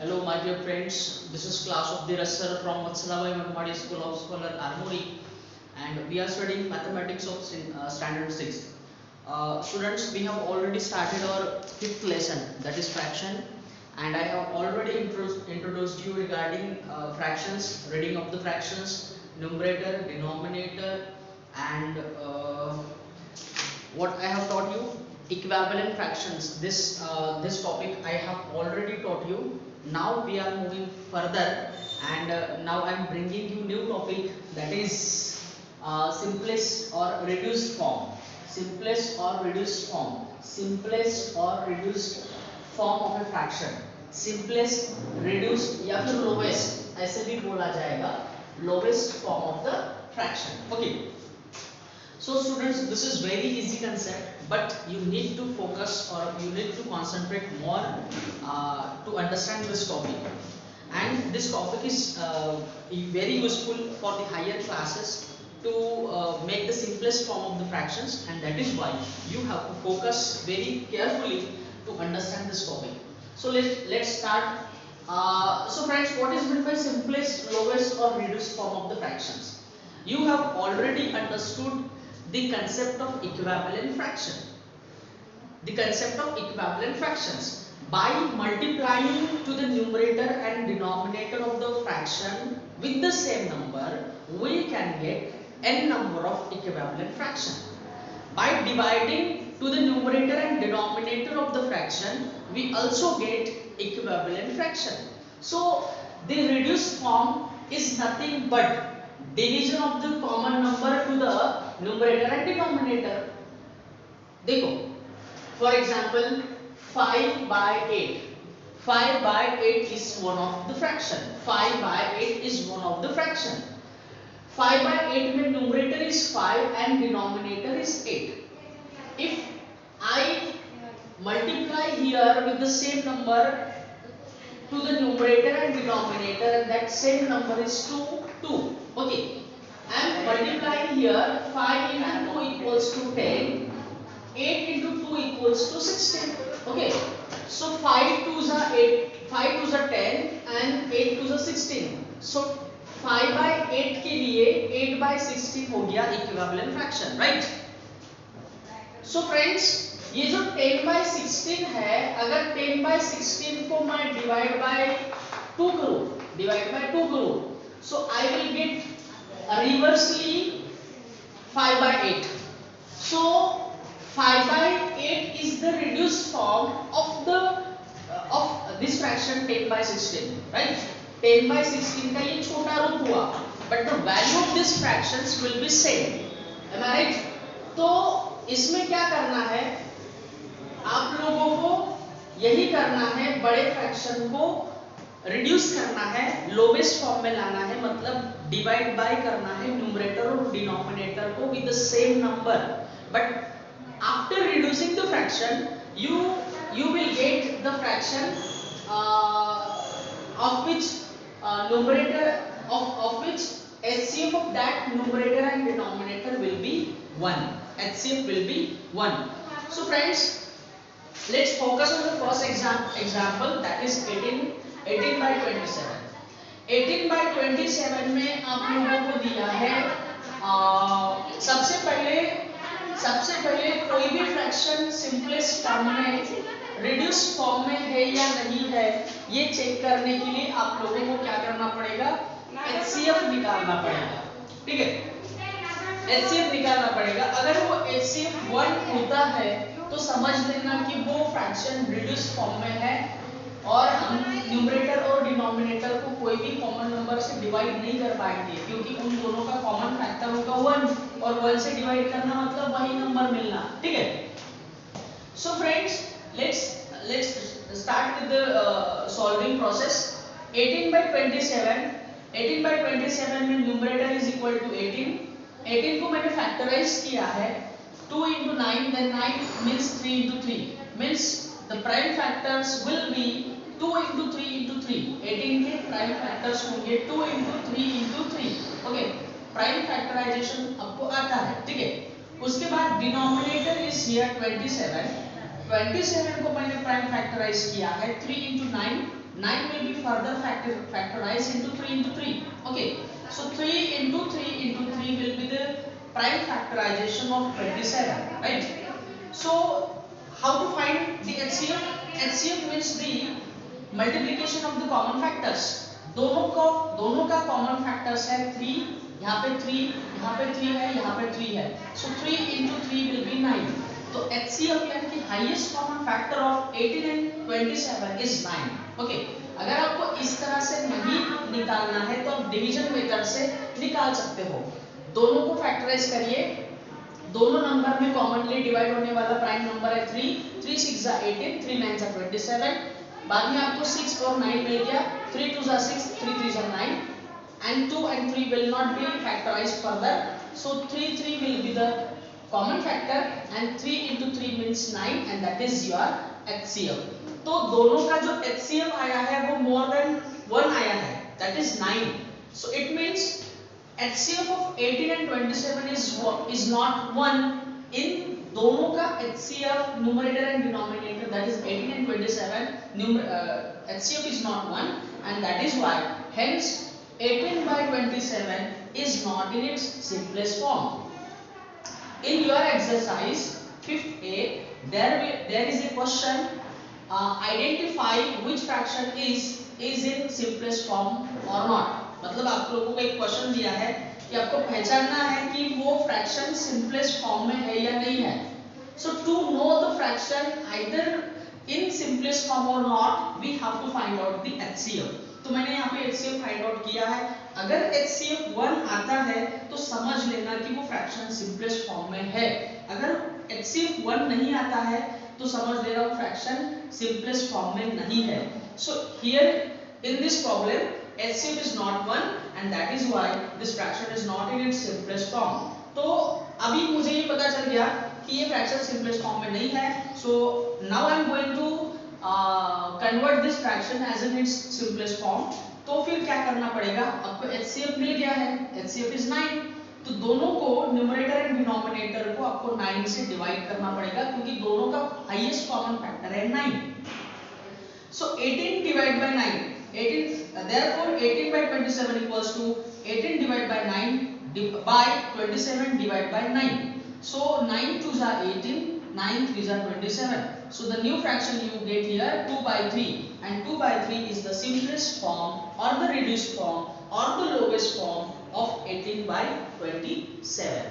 Hello, my dear friends. This is class of Dheeraj sir from Vatsalabai Marwadi School of Scholar Armory, and we are studying mathematics of standard 6. Students, we have already started our fifth lesson, that is fraction, and I have already introduced you regarding fractions, reading of the fractions, numerator, denominator, and what I have taught you, equivalent fractions. This topic I have already taught you. Now we are moving further, and now I am bringing you new topic, that is simplest or reduced form. Simplest or reduced form. Simplest or reduced form of a fraction. Simplest, reduced या फिर lowest ऐसे भी बोला जाएगा. Lowest form of the fraction. Okay. So students, this is very easy concept, but you need to focus or you need to concentrate more to understand this topic. And this topic is very useful for the higher classes to make the simplest form of the fractions, and that is why you have to focus very carefully to understand this topic. So let's start. So friends, what is meant by simplest, lowest or reduced form of the fractions? You have already understood the concept of equivalent fraction. The concept of equivalent fractions. By multiplying to the numerator and denominator of the fraction with the same number, we can get n number of equivalent fraction. By dividing to the numerator and denominator of the fraction, we also get equivalent fraction. So the reduced form is nothing but division of the common number to the numerator and denominator. देखो, for example, 5 by 8. 5 by 8 is one of the fraction. 5 by 8 is one of the fraction. 5 by 8 में numerator is 5 and denominator is 8. If I multiply here with the same number to the numerator and denominator, and that same number is 2. Okay. I am multiplying here 5 into 2 equals to 10, 8 into 2 equals to 16. Okay. So 5 2s are 8, 5 2s are 10 and 8 2s are 16. So 5 by 8 के लिए 8 by 16 हो गया equivalent fraction, right? So friends, ये जो 10 by 16 है, अगर 10 by 16 को मैं divide by 2 करूँ, so I will get reversely 5 by 8. So 5 by 8 is the reduced form of of this fraction 10 by 16, right? 10 by 16 का ये छोटा रूप हुआ, but the value of this fractions will be same. Am I right? तो इसमें क्या करना है, आप लोगों को यही करना है, बड़े फ्रैक्शन को रिड्यूस करना है, लोवेस्ट फॉर्म में लाना है, मतलब डिवाइड बाय करना है न्यूमरेटर और डिनोमिनेटर को with the same number. But after reducing the fraction you will get the fraction of which numerator of which HCF of that numerator and denominator will be 1. HCF will be 1. So friends, let's focus on the first example, that is 18 by 27. 18 by 27 में आप लोगों को दिया है सबसे पहले कोई भी फ्रैक्शन सिंपलेस्ट फॉर्म में रिड्यूस फॉर्म में है या नहीं है, ये चेक करने के लिए आप लोगों को क्या करना पड़ेगा, HCF निकालना पड़ेगा. ठीक है, HCF निकालना पड़ेगा. अगर वो HCF 1 होता है तो समझ लेना कि वो फ्रैक्शन रिड्यूस फॉर्म में है और हम न्यूमरेटर और डिनोमिनेटर को कोई भी कॉमन नंबर से डिवाइड नहीं कर पाएंगे, क्योंकि उन दोनों का कॉमन फैक्टर होगा 1 और 1 से डिवाइड करना मतलब वही नंबर मिलना. ठीक है. So friends, let's start with the solving process. 18 by 27 में न्यूमरेटर इज इक्वल टू 18 को मैंने फैक्टराइज किया है 2 into 9, then 9 means 3 into 3, means the prime factors will be 2 into 3 into 3. 18 के prime factors होंगे 2 into 3 into 3. Okay, prime factorization आपको आता है. ठीक है. उसके बाद denominator is here 27 को मैंने prime factorize किया है 3 into 9, 9 will be further factorized into 3 into 3. Okay, so 3 into 3 into 3 will be the prime factorization of 27, right? So how to find the HCF? HCF means the multiplication of the common factors. दोनों का common factors है 3, यहाँ पे 3, यहाँ पे 3 है, यहाँ पे 3 है, so 3 into 3 will be 9. तो HCF यानी कि highest common factor of 18 and 27 is 9. Okay, अगर आपको इस तरह से नहीं निकालना है तो आप डिवीजन मेथड से निकाल सकते हो. दोनों को फैक्टराइज करिए, दोनों नंबर में कॉमनली डिवाइड होने वाला प्राइम नंबर है 3, 3 6 18, 3 9 27. बाद में आपको 6 और 9 मिल गया, 3 2 6, 3 3 9, and 2 and 3 will not be factorized further, so 3 will be the common factor and 3 into 3 means 9 and that is your HCF. तो दोनों का जो HCF आया है वो more than 1 आया है, that is 9. So it means HCF of 18 and 27 is not 1. in दोनों का HCF numerator and denominator, that is 18 and 27, HCF is not 1 and that is why hence 18 by 27 is not in its simplest form. In your exercise 5th A, there is a question, identify which fraction is in simplest form or not. मतलब आप लोगों को एक question दिया है कि आपको पहचानना है कि वो फ्रैक्शन सिंपलेस्ट फॉर्म में है या नहीं है. So to know the fraction either in simplest form और not, we have to find out the HCF. तो मैंने यहाँ पे HCF फाइंड आउट किया है. अगर HCF 1 आता है तो समझ लेना कि वो फ्रैक्शन सिंपलेस्ट फॉर्म में है. अगर HCF 1 नहीं आता है तो समझ लेना वो फ्रैक्शन सिंपलेस्ट फॉर्म में नहीं है. So here in this problem HCF is not 1 and that is why this fraction is not in its simplest form. तो अभी मुझे ये पता चल गया कि ये फ्रैक्शन सिंपलेस्ट फॉर्म में नहीं है. So now I am going to convert this fraction as in its simplest form. तो फिर क्या करना पड़ेगा, आपको HCF मिल गया है, HCF is 9. तो दोनों को न्यूमरेटर एंड डिनोमिनेटर को आपको 9 से डिवाइड करना पड़ेगा क्योंकि दोनों का हाईएस्ट कॉमन फैक्टर है 9. So 18 divided by 9, 18, therefore 18 by 27 equals to 18 divided by 9 by 27 divided by 9. So 9 2s are 18, 9 3s are 27. So the new fraction you get here 2 by 3 and 2 by 3 is the simplest form or the reduced form or the lowest form of 18 by 27.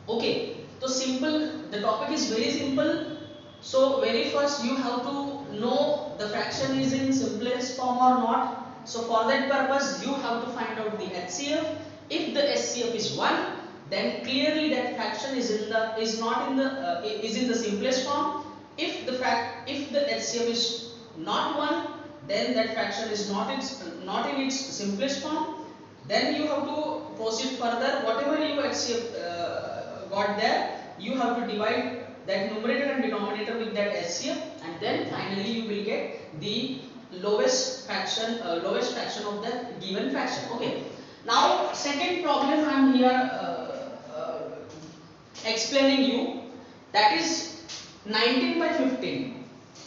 Okay, so simple, the topic is very simple. So very first you have to know the fraction is in simplest form or not. So for that purpose you have to find out the HCF. If the HCF is 1, then clearly that fraction is in the simplest form. If the HCF is not 1, then that fraction is not in its simplest form. Then you have to proceed further. Whatever you HCF got there, you have to divide that numerator and denominator with that HCF, and then finally you will get the lowest fraction of the given fraction. Okay, now second problem I am here explaining you, that is 19 by 15.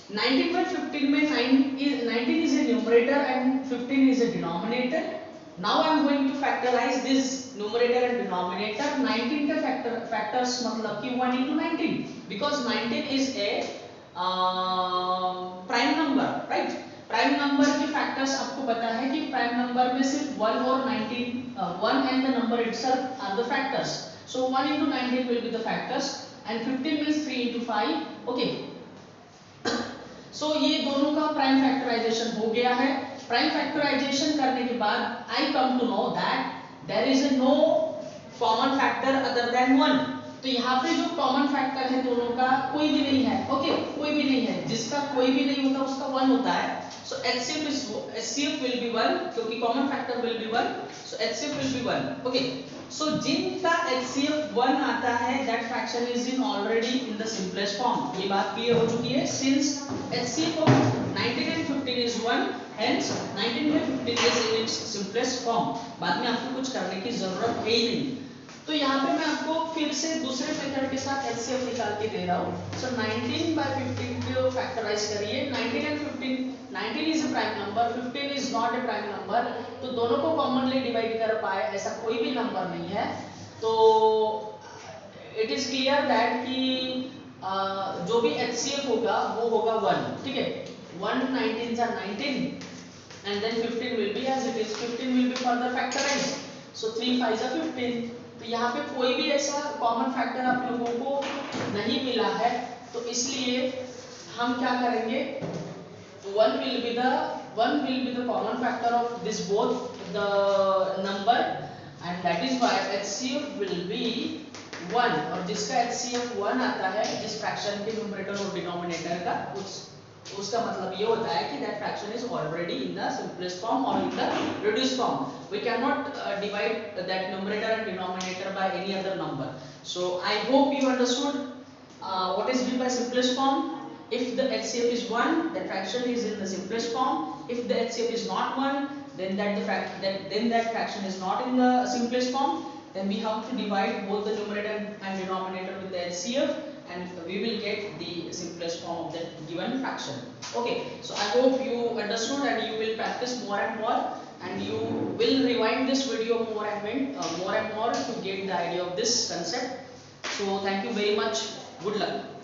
19 by 15 में 19 is a numerator and 15 is a denominator. Now I am going to factorize this numerator and denominator. 19 का factors मतलब कि 1 into 19 because 19 is a prime number, right? Prime number की factors आपको पता है कि prime number में सिर्फ 1 और 1 and the number itself are the factors. So 1 into 19 will be the factors and 15 means 3 into 5. Okay. So ये दोनों का prime factorization हो गया है. प्राइम फैक्टराइजेशन करने के बाद I come to know that there is no common factor other than 1. तो यहाँ पे जो कॉमन फैक्टर है दोनों का कोई भी नहीं है. ओके, कोई भी नहीं है. जिसका कोई भी नहीं होता उसका 1 होता है. सो HCF विल बी 1 क्योंकि common factor will be 1. So HCF will be 1. Okay, so जिनका HCF 1 आता है that fraction is in already in the simplest form. ये बात क्लियर हो चुकी है. Since HCF of 19 and 15 is 1, hence 19 by 15 is in its simplest form. बाद में आपको कुछ करने की जरूरत है ही नहीं. तो यहाँ पे मैं आपको फिर से दूसरे मेथड के साथ HCF निकाल के दे रहा हूँ. सो 19 by 15 फैक्टराइज करिए 19 and 15, 19 is a prime number, 15 is not a prime number, तो दोनों को कॉमनली डिवाइड कर पाए ऐसा कोई भी नंबर नहीं है। तो इट इज क्लियर दैट कि जो भी HCF होगा वो होगा 1, ठीक है। 1 19 are 19 and then 15 will be as it is, 15 will be further factorized, so 3 5 are 15। तो यहाँ पे कोई भी ऐसा कॉमन फैक्टर आप लोगों को नहीं मिला है, तो इसलिए हम क्या करेंगे, one will be the common factor of this both the number, and that is why HCF will be 1, और जिसका HCF 1 आता है, जिस फ्रैक्शन के न्यूमरेटर और डिनोमिनेटर का, उसका मतलब ये होता है कि that fraction is already in the simplest form or in the reduced form. We cannot divide that numerator and denominator by any other number. So I hope you understood what is meant by simplest form. If the HCF is 1, that fraction is in the simplest form. If the HCF is not 1, then that fraction is not in the simplest form. Then we have to divide both the numerator and denominator with the HCF, and we will get the simplest form of that given fraction. Okay, so I hope you understood, and you will practice more and more, and you will rewind this video more and more to get the idea of this concept. So thank you very much. Good luck.